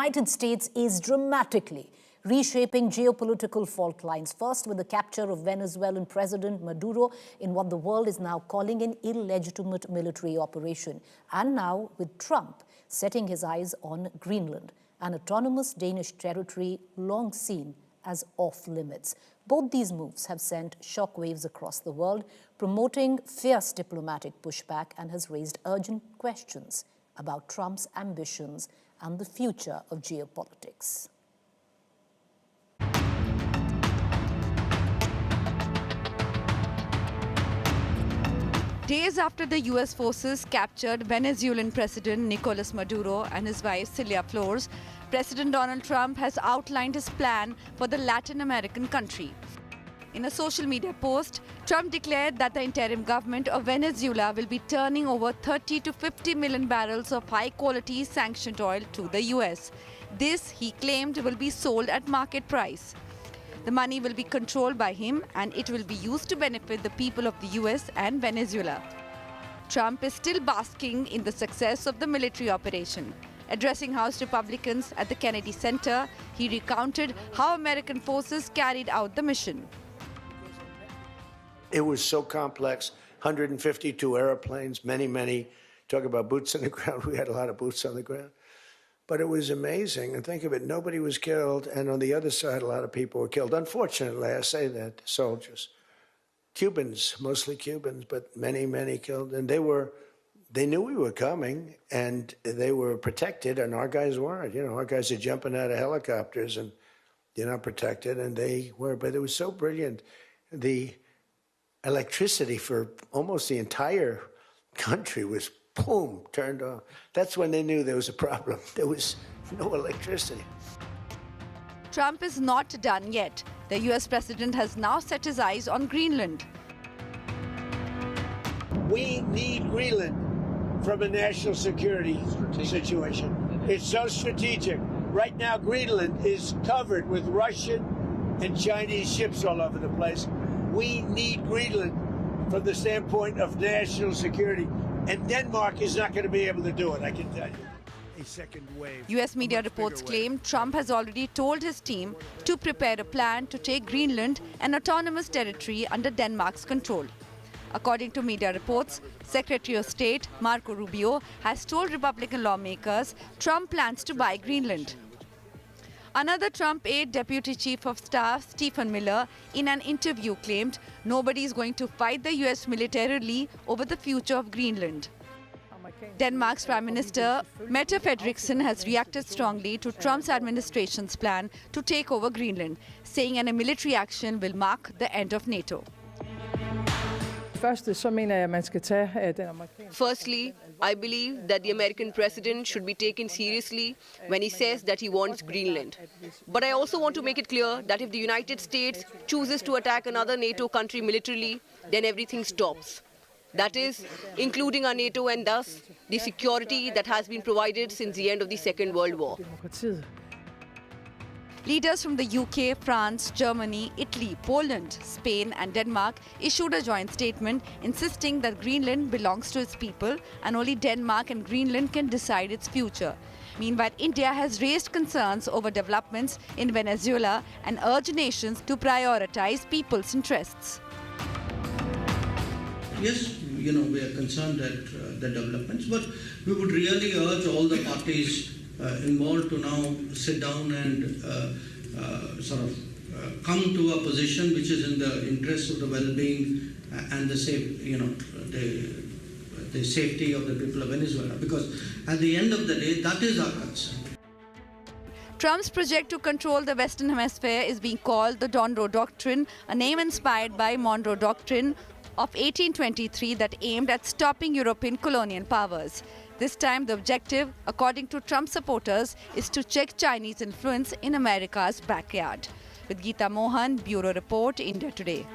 United States is dramatically reshaping geopolitical fault lines, first with the capture of Venezuelan President Maduro in what the world is now calling an illegitimate military operation, and now with Trump setting his eyes on Greenland, an autonomous Danish territory long seen as off-limits. Both these moves have sent shockwaves across the world, promoting fierce diplomatic pushback, and has raised urgent questions about Trump's ambitions and the future of geopolitics. Days after the U.S. forces captured Venezuelan President Nicolás Maduro and his wife Celia Flores, President Donald Trump has outlined his plan for the Latin American country. In a social media post, Trump declared that the interim government of Venezuela will be turning over 30 to 50 million barrels of high-quality sanctioned oil to the U.S. This, he claimed, will be sold at market price. The money will be controlled by him, and it will be used to benefit the people of the US and Venezuela. Trump is still basking in the success of the military operation. Addressing House Republicans at the Kennedy Center, he recounted how American forces carried out the mission. It was so complex, 152 airplanes, many, talk about boots on the ground. We had a lot of boots on the ground. But it was amazing, and think of it, nobody was killed, and on the other side, a lot of people were killed. Unfortunately, I say that, soldiers. Cubans, mostly Cubans, but many killed. And they knew we were coming, and they were protected, and our guys weren't. You know, our guys are jumping out of helicopters, and you're not protected, and they were. But it was so brilliant. The electricity for almost the entire country was boom, turned on. That's when they knew there was a problem. There was no electricity. Trump is not done yet. The US president has now set his eyes on Greenland. We need Greenland from a national security situation. It's so strategic. Right now, Greenland is covered with Russian and Chinese ships all over the place. We need Greenland from the standpoint of national security. And Denmark is not going to be able to do it, I can tell you. A second wave. US media reports claim Trump has already told his team to prepare a plan to take Greenland, an autonomous territory under Denmark's control. According to media reports, Secretary of State Marco Rubio has told Republican lawmakers Trump plans to buy Greenland. Another Trump aide, Deputy Chief of Staff Stephen Miller, in an interview claimed nobody is going to fight the US militarily over the future of Greenland. Denmark's Prime Minister Mette Frederiksen has reacted strongly to Trump's administration's plan to take over Greenland, saying a military action will mark the end of NATO. Firstly, I believe that the American president should be taken seriously when he says that he wants Greenland. But I also want to make it clear that if the United States chooses to attack another NATO country militarily, then everything stops. That is, including our NATO and thus the security that has been provided since the end of the Second World War. Leaders from the UK, France, Germany, Italy, Poland, Spain and Denmark issued a joint statement insisting that Greenland belongs to its people and only Denmark and Greenland can decide its future. Meanwhile, India has raised concerns over developments in Venezuela and urged nations to prioritize people's interests. Yes, we are concerned at the developments, but we would really urge all the parties involved to now sit down and come to a position which is in the interest of the well-being and the safety of the people of Venezuela. Because at the end of the day, that is our concern. Trump's project to control the Western Hemisphere is being called the Monroe Doctrine, a name inspired by Monroe Doctrine of 1823 that aimed at stopping European colonial powers. This time, the objective, according to Trump supporters, is to check Chinese influence in America's backyard. With Geeta Mohan, Bureau Report, India Today.